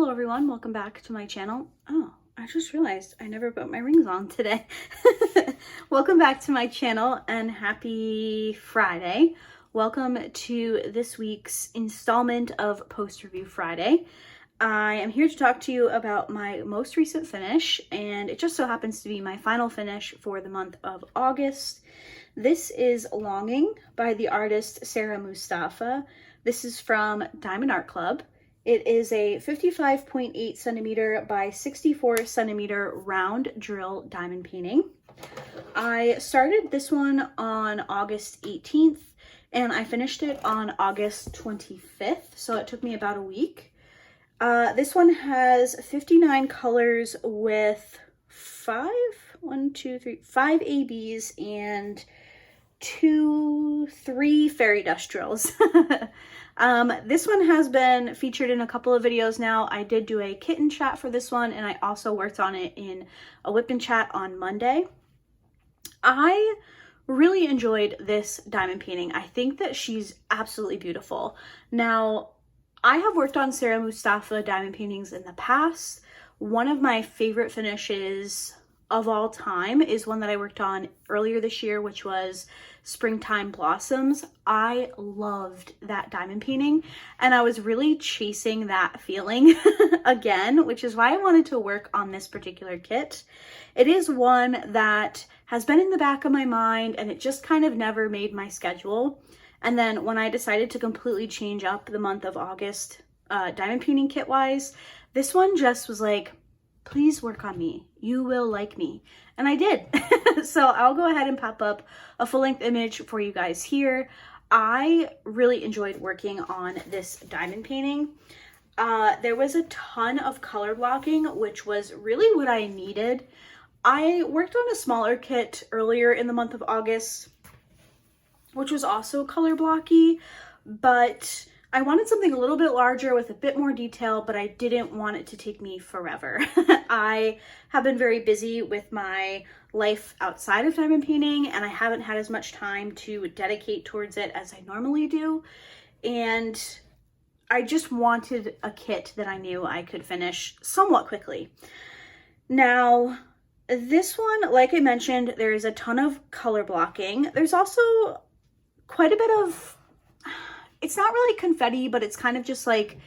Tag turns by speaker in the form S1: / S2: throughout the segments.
S1: Hello everyone, welcome back to my channel. Oh, I just realized I never put my rings on today. Welcome back to my channel and happy Friday. Welcome to this week's installment of Post Review Friday. I am here to talk to you about my most recent finish, and it just so happens to be my final finish for the month of August. This is Longing by the artist Moustafa. This is from diamonddartclub. It is a 55.8 centimeter by 64 centimeter round drill diamond painting. I started this one on August 18th and I finished it on August 25th, so it took me about a week. This one has 59 colors with 5 ABs and 3 fairy dust drills. This one has been featured in a couple of videos now. I did do a kitten chat for this one, and I also worked on it in a whip-in chat on Monday. I really enjoyed this diamond painting. I think that she's absolutely beautiful. Now, I have worked on Moustafa diamond paintings in the past. One of my favorite finishes of all time is one that I worked on earlier this year, which was Springtime Blossoms. I loved that diamond painting and I was really chasing that feeling again, which is why I wanted to work on this particular kit. It is one that has been in the back of my mind and it just kind of never made my schedule. And then when I decided to completely change up the month of August diamond painting kit wise, this one just was like, please work on me. You will like me. And I did. So I'll go ahead and pop up a full-length image for you guys here. I really enjoyed working on this diamond painting. There was a ton of color blocking, which was really what I needed. I worked on a smaller kit earlier in the month of August, which was also color blocky, but I wanted something a little bit larger with a bit more detail, but I didn't want it to take me forever. I have been very busy with my life outside of diamond painting, and I haven't had as much time to dedicate towards it as I normally do. And I just wanted a kit that I knew I could finish somewhat quickly. Now, this one, like I mentioned, there is a ton of color blocking. There's also quite a bit of, it's not really confetti, but it's kind of just like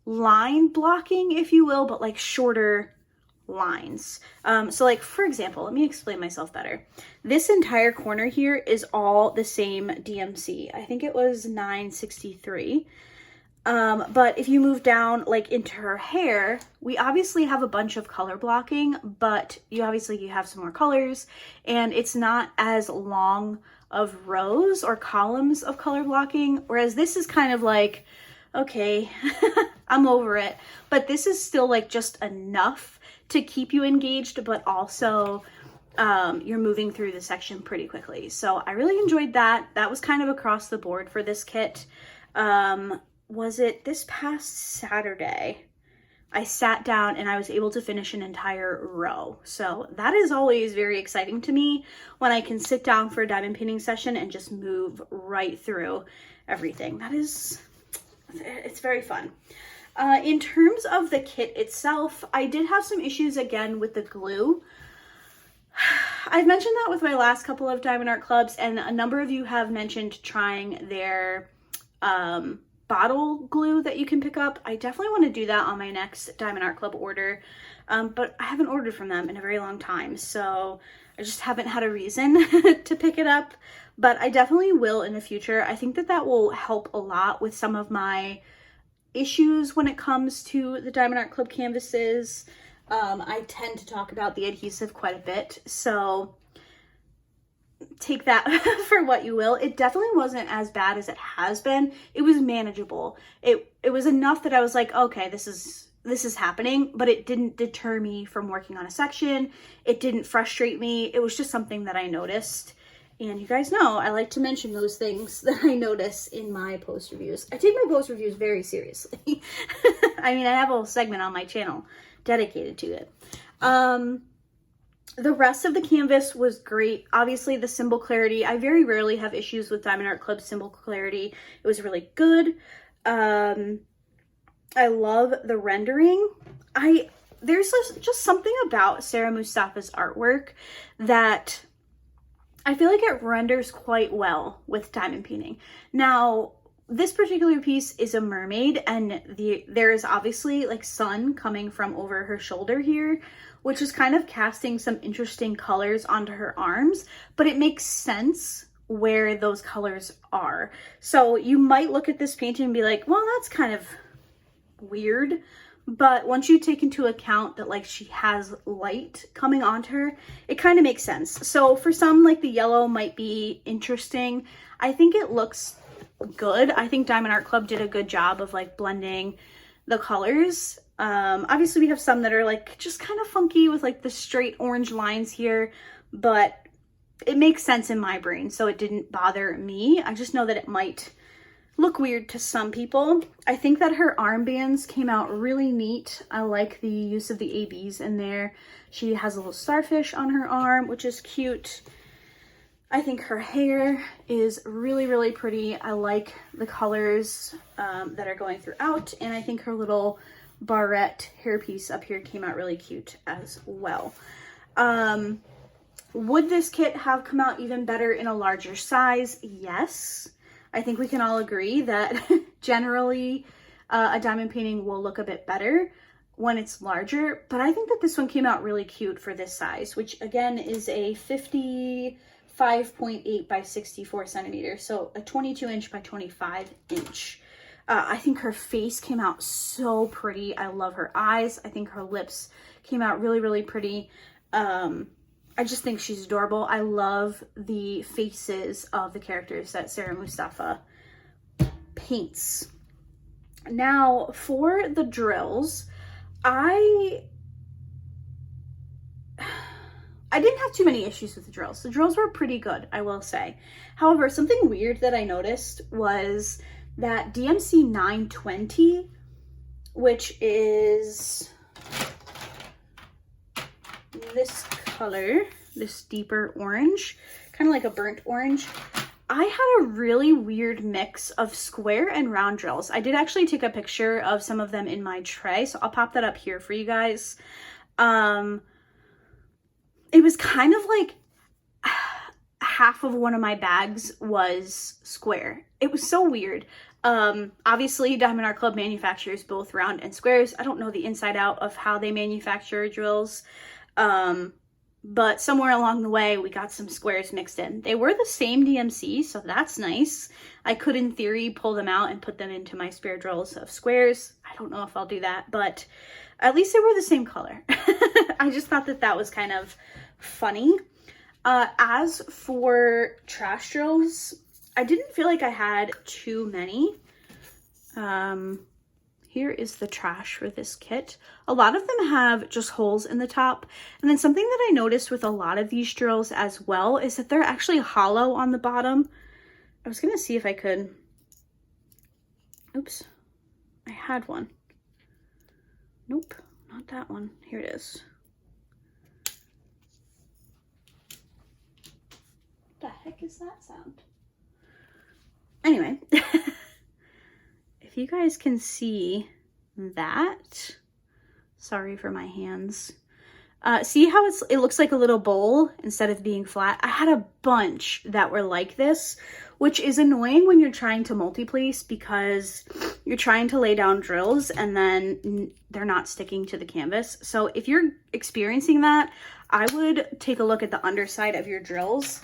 S1: line blocking, if you will, but like shorter lines. So like, for example, let me explain myself better. This entire corner here is all the same DMC. I think it was 963. But if you move down like into her hair, we obviously have a bunch of color blocking, but you have some more colors and it's not as long of rows or columns of color blocking, whereas this is kind of like, okay, I'm over it, but this is still like just enough to keep you engaged, but also you're moving through the section pretty quickly. So I really enjoyed that. That was kind of across the board for this kit. Was it this past Saturday? I sat down and I was able to finish an entire row. So that is always very exciting to me when I can sit down for a diamond painting session and just move right through everything. It's very fun. In terms of the kit itself, I did have some issues again with the glue. I've mentioned that with my last couple of diamond art clubs, and a number of you have mentioned trying their bottle glue that you can pick up. I definitely want to do that on my next Diamond Art Club order, but I haven't ordered from them in a very long time, so I just haven't had a reason to pick it up, but I definitely will in the future. I think that that will help a lot with some of my issues when it comes to the Diamond Art Club canvases. I tend to talk about the adhesive quite a bit, so take that for what you will. It definitely wasn't as bad as it has been. It was manageable. It was enough that I was like, okay, this is happening, but it didn't deter me from working on a section. It didn't frustrate me. It was just something that I noticed. And you guys know I like to mention those things that I notice in my post reviews. I take my post reviews very seriously. I mean, I have a whole segment on my channel dedicated to it. The rest of the canvas was great. Obviously, the symbol clarity, I very rarely have issues with Diamond Art Club symbol clarity. It was really good. I love the rendering. there's just something about Sarah Moustafa's artwork that I feel like it renders quite well with diamond painting. Now, this particular piece is a mermaid, and there is obviously like sun coming from over her shoulder here, which is kind of casting some interesting colors onto her arms, but it makes sense where those colors are. So you might look at this painting and be like, well, that's kind of weird. But once you take into account that like she has light coming onto her, it kind of makes sense. So for some, like the yellow might be interesting. I think it looks good. I think Diamond Art Club did a good job of like blending the colors. Obviously we have some that are like just kind of funky with like the straight orange lines here, but it makes sense in my brain, so it didn't bother me. I just know that it might look weird to some people. I think that her armbands came out really neat. I like the use of the ABs in there. She has a little starfish on her arm, which is cute. I think her hair is really, really pretty. I like the colors that are going throughout, and I think her little barrette hairpiece up here came out really cute as well. Would this kit have come out even better in a larger size? Yes. I think we can all agree that generally a diamond painting will look a bit better when it's larger, but I think that this one came out really cute for this size, which again is a 55.8 by 64 centimeters, so a 22 inch by 25 inch. I think her face came out so pretty. I love her eyes. I think her lips came out really, really pretty. I just think she's adorable. I love the faces of the characters that Sarah Moustafa paints. Now, for the drills, I didn't have too many issues with the drills. The drills were pretty good, I will say. However, something weird that I noticed was that DMC 920, which is this color, this deeper orange, kind of like a burnt orange. I had a really weird mix of square and round drills. I did actually take a picture of some of them in my tray, so I'll pop that up here for you guys. It was kind of like half of one of my bags was square. It was so weird. Obviously Diamond Art Club manufactures both round and squares. I don't know the inside out of how they manufacture drills. But somewhere along the way, we got some squares mixed in. They were the same DMC, so that's nice. I could, in theory, pull them out and put them into my spare drills of squares. I don't know if I'll do that, but at least they were the same color. I just thought that that was kind of funny. As for trash drills, I didn't feel like I had too many. Here is the trash for this kit. A lot of them have just holes in the top. And then something that I noticed with a lot of these drills as well is that they're actually hollow on the bottom. I was gonna see if I could, oops, I had one. Nope, not that one. Here it is. What the heck is that sound? Anyway. If you guys can see that, sorry for my hands. See how it looks like a little bowl instead of being flat? I had a bunch that were like this, which is annoying when you're trying to multi-place because you're trying to lay down drills and then they're not sticking to the canvas. So if you're experiencing that, I would take a look at the underside of your drills.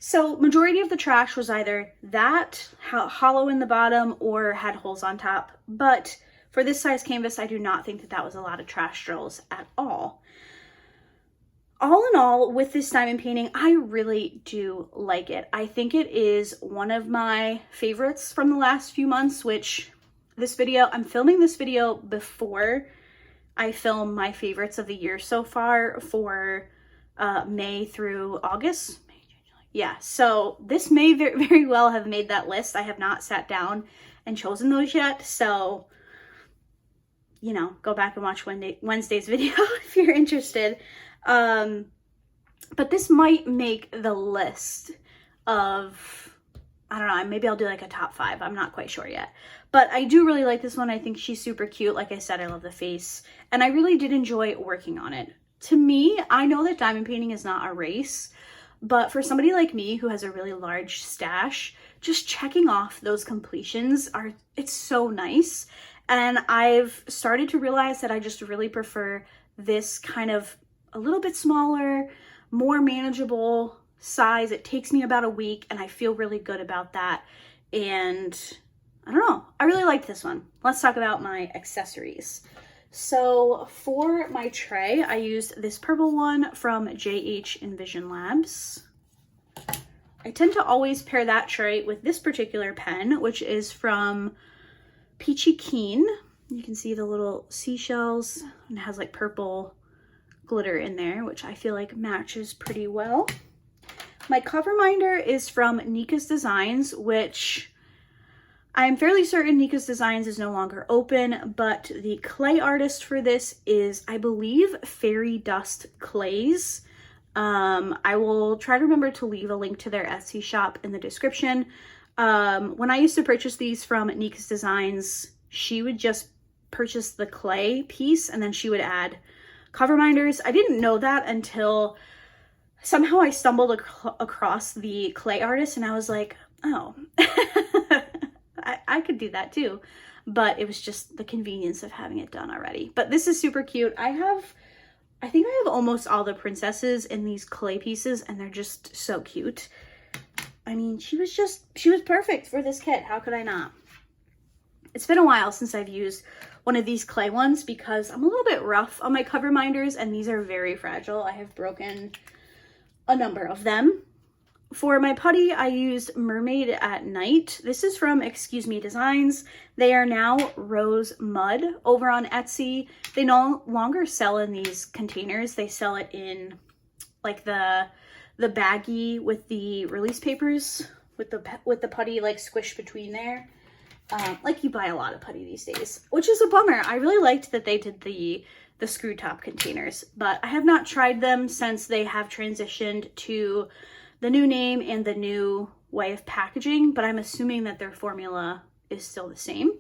S1: So majority of the trash was either that, hollow in the bottom, or had holes on top. But for this size canvas, I do not think that that was a lot of trash drills at all. All in all, with this diamond painting, I really do like it. I think it is one of my favorites from the last few months, which this video, I'm filming this video before I film my favorites of the year so far for May through August. Yeah, so this may very well have made that list. I have not sat down and chosen those yet, so, you know, go back and watch Wednesday's video if you're interested. But this might make the list of I don't know, maybe I'll do like a top 5. I'm not quite sure yet. But I do really like this one. I think she's super cute. Like I said, I love the face. And I really did enjoy working on it. To me, I know that diamond painting is not a race, but for somebody like me who has a really large stash, just checking off those completions it's so nice. And I've started to realize that I just really prefer this kind of a little bit smaller, more manageable size. It takes me about a week and I feel really good about that. And I don't know, I really like this one. Let's talk about my accessories. So for my tray, I used this purple one from JH Envision Labs. I tend to always pair that tray with this particular pen, which is from Peachy Keen. You can see the little seashells and it has like purple glitter in there, which I feel like matches pretty well. My cover minder is from Nika's Designs, which I'm fairly certain Nika's Designs is no longer open, but the clay artist for this is, I believe, Fairy Dust Clays. I will try to remember to leave a link to their Etsy shop in the description. When I used to purchase these from Nika's Designs, she would just purchase the clay piece and then she would add cover minders. I didn't know that until somehow I stumbled across the clay artist and I was like, oh, I could do that too. But it was just the convenience of having it done already. But this is super cute. I think I have almost all the princesses in these clay pieces and they're just so cute. I mean, she was perfect for this kit. How could I not? It's been a while since I've used one of these clay ones because I'm a little bit rough on my cover minders and these are very fragile. I have broken a number of them. For my putty, I used Mermaid at Night. This is from Excuse Me Designs. They are now Rose Mud over on Etsy. They no longer sell in these containers. They sell it in like the baggie with the release papers with the putty like squished between there. Like you buy a lot of putty these days, which is a bummer. I really liked that they did the screw top containers, but I have not tried them since they have transitioned to the new name and the new way of packaging, but I'm assuming that their formula is still the same.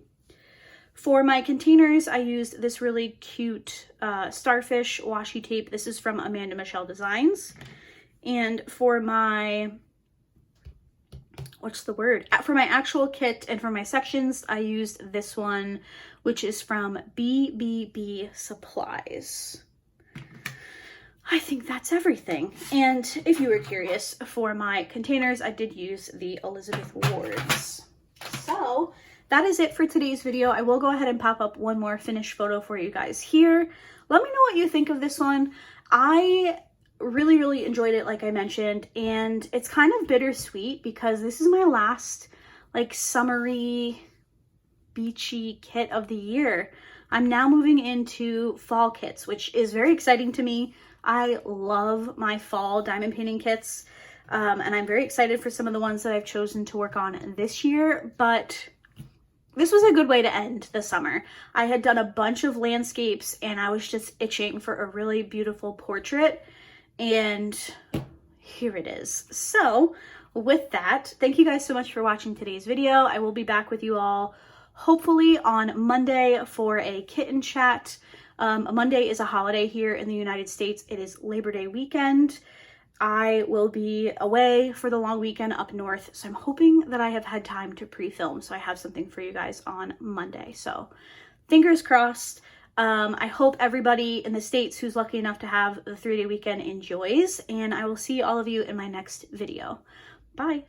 S1: For my containers, I used this really cute starfish washi tape. This is from Amanda Michelle Designs. And for my, for my actual kit and for my sections, I used this one, which is from BBB Supplies. I think that's everything. And if you were curious, for my containers, I did use the Elizabeth Wards. So that is it for today's video. I will go ahead and pop up one more finished photo for you guys here. Let me know what you think of this one. I really enjoyed it, like I mentioned, and it's kind of bittersweet because this is my last like summery beachy kit of the year. I'm now moving into fall kits, which is very exciting to me. I love my fall diamond painting kits, and I'm very excited for some of the ones that I've chosen to work on this year, but this was a good way to end the summer. I had done a bunch of landscapes and I was just itching for a really beautiful portrait, and here it is. So with that, thank you guys so much for watching today's video. I will be back with you all hopefully on Monday for a kitten chat. Monday is a holiday here in the United States. It is Labor Day weekend. I will be away for the long weekend up north, so I'm hoping that I have had time to pre-film so I have something for you guys on Monday. So fingers crossed. I hope everybody in the States who's lucky enough to have the 3-day weekend enjoys, and I will see all of you in my next video. Bye.